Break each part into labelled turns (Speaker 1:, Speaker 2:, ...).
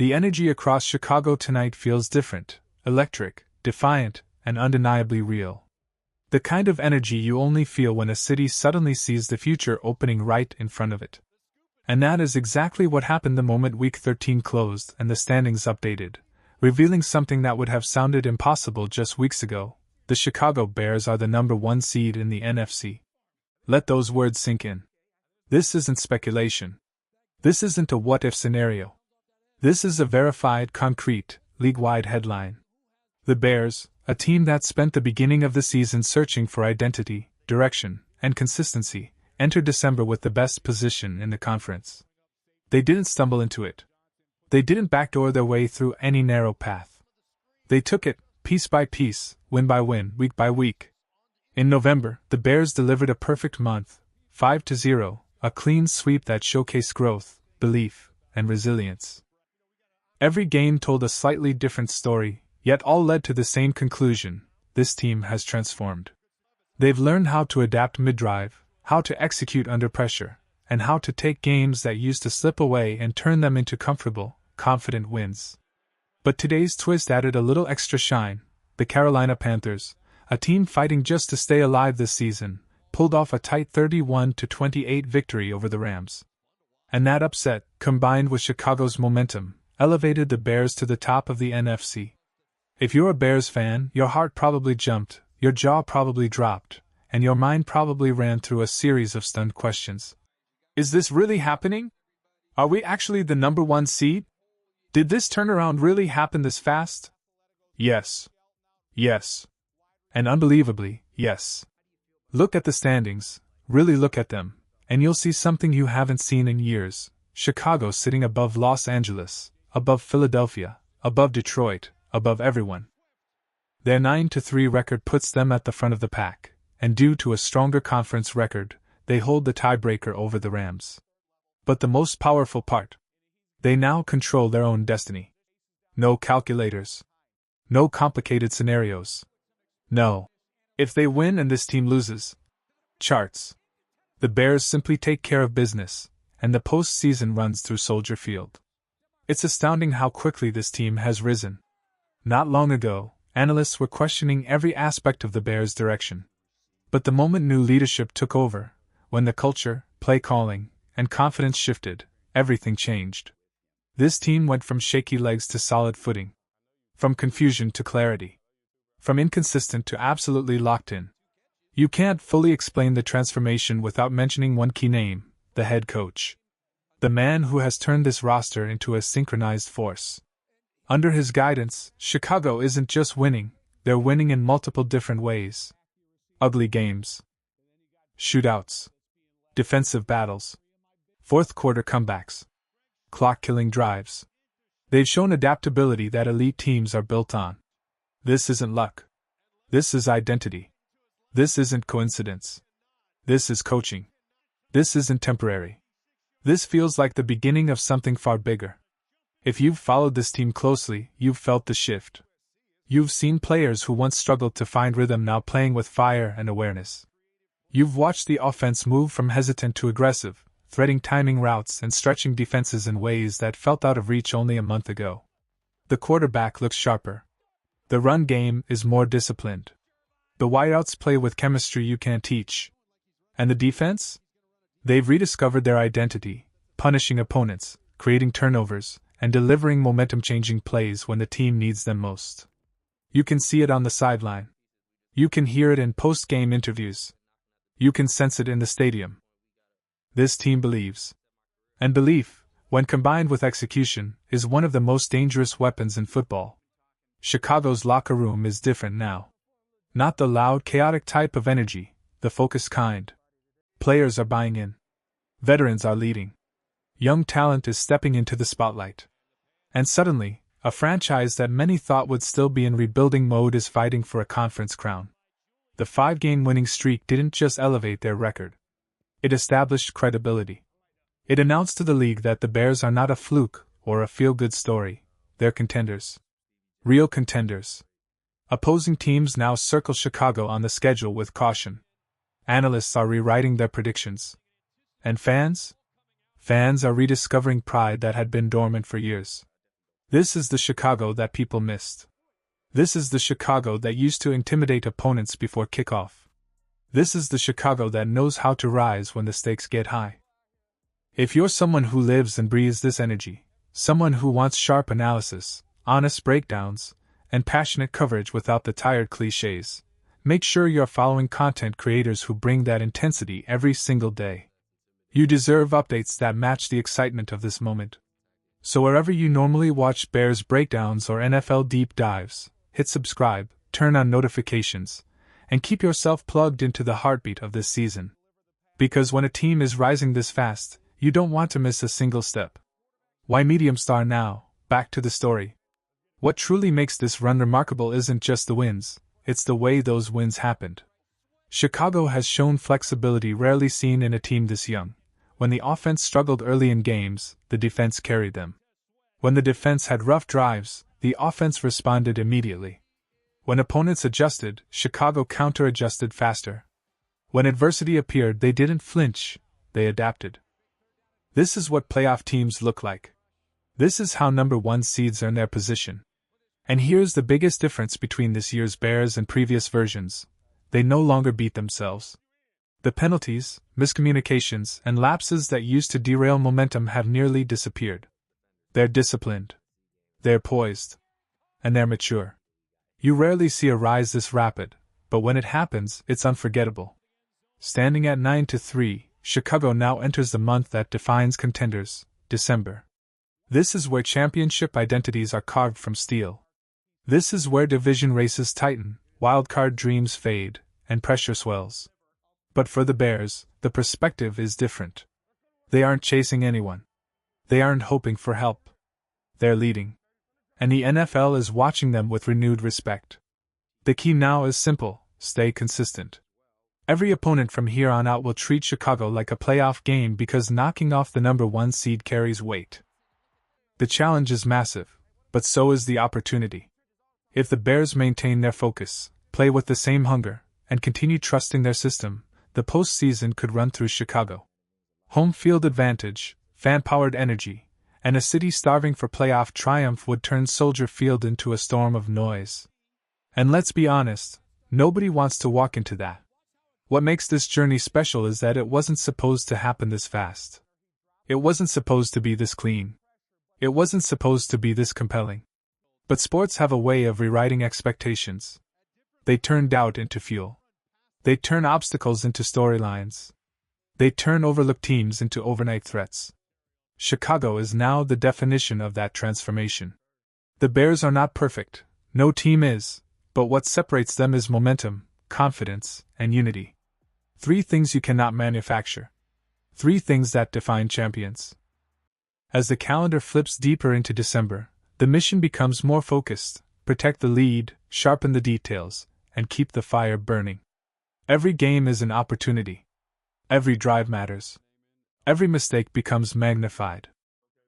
Speaker 1: The energy across Chicago tonight feels different, electric, defiant, and undeniably real. The kind of energy you only feel when a city suddenly sees the future opening right in front of it. And that is exactly what happened the moment Week 13 closed and the standings updated, revealing something that would have sounded impossible just weeks ago. The Chicago Bears are the number 1 seed in the NFC. Let those words sink in. This isn't speculation. This isn't a what-if scenario. This is a verified, concrete, league-wide headline. The Bears, a team that spent the beginning of the season searching for identity, direction, and consistency, entered December with the best position in the conference. They didn't stumble into it. They didn't backdoor their way through any narrow path. They took it, piece by piece, win by win, week by week. In November, the Bears delivered a perfect month, 5-0, a clean sweep that showcased growth, belief, and resilience. Every game told a slightly different story, yet all led to the same conclusion: this team has transformed. They've learned how to adapt mid-drive, how to execute under pressure, and how to take games that used to slip away and turn them into comfortable, confident wins. But today's twist added a little extra shine. The Carolina Panthers, a team fighting just to stay alive this season, pulled off a tight 31-28 victory over the Rams. And that upset, combined with Chicago's momentum, elevated the Bears to the top of the NFC. If you're a Bears fan, your heart probably jumped, your jaw probably dropped, and your mind probably ran through a series of stunned questions. Is this really happening? Are we actually the number 1 seed? Did this turnaround really happen this fast? Yes. Yes. And unbelievably, yes. Look at the standings, really look at them, and you'll see something you haven't seen in years. Chicago sitting above Los Angeles, above Philadelphia, above Detroit, above everyone. Their 9-3 record puts them at the front of the pack, and due to a stronger conference record, they hold the tiebreaker over the Rams. But the most powerful part: they now control their own destiny. No calculators. No complicated scenarios. No. If they win and this team loses, charts. The Bears simply take care of business, and the postseason runs through Soldier Field. It's astounding how quickly this team has risen. Not long ago, analysts were questioning every aspect of the Bears' direction. But the moment new leadership took over, when the culture, play calling, and confidence shifted, everything changed. This team went from shaky legs to solid footing. From confusion to clarity. From inconsistent to absolutely locked in. You can't fully explain the transformation without mentioning one key name: the head coach. The man who has turned this roster into a synchronized force. Under his guidance, Chicago isn't just winning, they're winning in multiple different ways. Ugly games. Shootouts. Defensive battles. Fourth-quarter comebacks. Clock-killing drives. They've shown adaptability that elite teams are built on. This isn't luck. This is identity. This isn't coincidence. This is coaching. This isn't temporary. This feels like the beginning of something far bigger. If you've followed this team closely, you've felt the shift. You've seen players who once struggled to find rhythm now playing with fire and awareness. You've watched the offense move from hesitant to aggressive, threading timing routes and stretching defenses in ways that felt out of reach only a month ago. The quarterback looks sharper. The run game is more disciplined. The wideouts play with chemistry you can't teach. And the defense? They've rediscovered their identity, punishing opponents, creating turnovers, and delivering momentum-changing plays when the team needs them most. You can see it on the sideline. You can hear it in post-game interviews. You can sense it in the stadium. This team believes. And belief, when combined with execution, is one of the most dangerous weapons in football. Chicago's locker room is different now. Not the loud, chaotic type of energy, the focused kind. Players are buying in. Veterans are leading. Young talent is stepping into the spotlight. And suddenly, a franchise that many thought would still be in rebuilding mode is fighting for a conference crown. The 5-game winning streak didn't just elevate their record. It established credibility. It announced to the league that the Bears are not a fluke or a feel-good story, they're contenders. Real contenders. Opposing teams now circle Chicago on the schedule with caution. Analysts are rewriting their predictions. And fans? Fans are rediscovering pride that had been dormant for years. This is the Chicago that people missed. This is the Chicago that used to intimidate opponents before kickoff. This is the Chicago that knows how to rise when the stakes get high. If you're someone who lives and breathes this energy, someone who wants sharp analysis, honest breakdowns, and passionate coverage without the tired cliches, make sure you're following content creators who bring that intensity every single day. You deserve updates that match the excitement of this moment. So wherever you normally watch Bears breakdowns or NFL deep dives, hit subscribe, turn on notifications, and keep yourself plugged into the heartbeat of this season. Because when a team is rising this fast, you don't want to miss a single step. Why medium star now? Back to the story. What truly makes this run remarkable isn't just the wins, it's the way those wins happened. Chicago has shown flexibility rarely seen in a team this young. When the offense struggled early in games, the defense carried them. When the defense had rough drives, the offense responded immediately. When opponents adjusted, Chicago counter-adjusted faster. When adversity appeared, they didn't flinch, they adapted. This is what playoff teams look like. This is how number 1 seeds earn their position. And here's the biggest difference between this year's Bears and previous versions. They no longer beat themselves. The penalties, miscommunications, and lapses that used to derail momentum have nearly disappeared. They're disciplined. They're poised. And they're mature. You rarely see a rise this rapid, but when it happens, it's unforgettable. Standing at 9-3, Chicago now enters the month that defines contenders, December. This is where championship identities are carved from steel. This is where division races tighten, wildcard dreams fade, and pressure swells. But for the Bears, the perspective is different. They aren't chasing anyone. They aren't hoping for help. They're leading. And the NFL is watching them with renewed respect. The key now is simple: stay consistent. Every opponent from here on out will treat Chicago like a playoff game because knocking off the number 1 seed carries weight. The challenge is massive, but so is the opportunity. If the Bears maintain their focus, play with the same hunger, and continue trusting their system, the postseason could run through Chicago. Home field advantage, fan-powered energy, and a city starving for playoff triumph would turn Soldier Field into a storm of noise. And let's be honest, nobody wants to walk into that. What makes this journey special is that it wasn't supposed to happen this fast. It wasn't supposed to be this clean. It wasn't supposed to be this compelling. But sports have a way of rewriting expectations. They turn doubt into fuel. They turn obstacles into storylines. They turn overlooked teams into overnight threats. Chicago is now the definition of that transformation. The Bears are not perfect, no team is, but what separates them is momentum, confidence, and unity. 3 things you cannot manufacture. 3 things that define champions. As the calendar flips deeper into December, the mission becomes more focused: protect the lead, sharpen the details, and keep the fire burning. Every game is an opportunity. Every drive matters. Every mistake becomes magnified.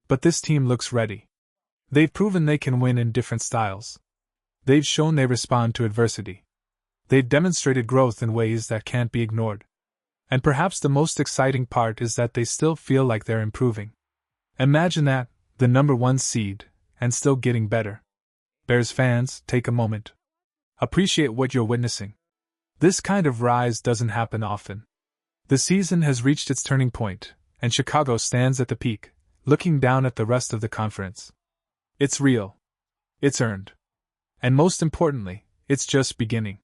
Speaker 1: But this team looks ready. They've proven they can win in different styles. They've shown they respond to adversity. They've demonstrated growth in ways that can't be ignored. And perhaps the most exciting part is that they still feel like they're improving. Imagine that, the number 1 seed, and still getting better. Bears fans, take a moment. Appreciate what you're witnessing. This kind of rise doesn't happen often. The season has reached its turning point, and Chicago stands at the peak, looking down at the rest of the conference. It's real. It's earned. And most importantly, it's just beginning.